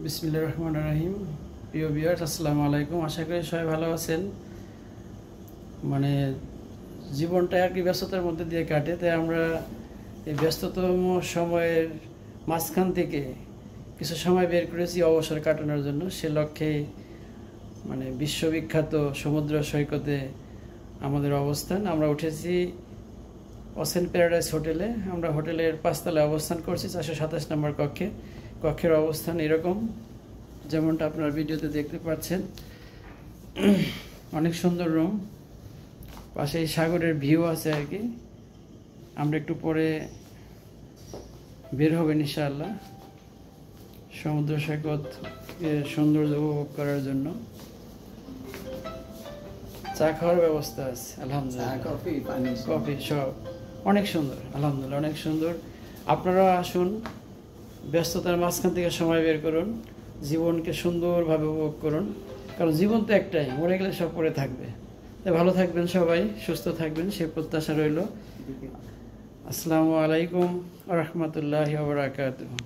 বিসমিল্লাহির রহমানির রহিম। প্রিয় ভিউয়ার্স, আসসালামু আলাইকুম। আশা করি সবাই ভালো আছেন। মানে জীবনটা আর কি ব্যস্ততার মধ্যে দিয়ে কাটে, তাই আমরা এই ব্যস্ততম সময়ের মাঝখান থেকে কিছু সময় বের করেছি অবসর কাটানোর জন্য। সে লক্ষ্যে মানে বিশ্ববিখ্যাত সমুদ্র সৈকতে আমাদের অবস্থান। আমরা উঠেছি ওশেন প্যারাডাইস হোটেলে। আমরা হোটেলের 5 তলায় অবস্থান করছি, 427 নম্বর কক্ষে। কক্ষের অবস্থান এরকম, যেমনটা আপনার ভিডিওতে দেখতে পাচ্ছেন। অনেক সুন্দর রুম, পাশে সাগরের ভিউ আছে আর কি। আমরা একটু পরে বের হবেন ইনশাআল্লাহ সমুদ্র সৈকত সৌন্দর্য উপভোগ করার জন্য। চা খাওয়ার ব্যবস্থা আছে আলহামদুলিল্লাহ, কফি সব অনেক সুন্দর আলহামদুলিল্লাহ, অনেক সুন্দর। আপনারা আসুন, ব্যস্ততার মাঝখান থেকে সময় বের করুন, জীবনকে সুন্দরভাবে উপভোগ করুন। কারণ জীবন তো একটাই, মরে গেলে সব পড়ে থাকবে। তাই ভালো থাকবেন সবাই, সুস্থ থাকবেন সে প্রত্যাশা রইল। আসসালামু আলাইকুম ওয়া রাহমাতুল্লাহি ওয়া বারাকাতুহু।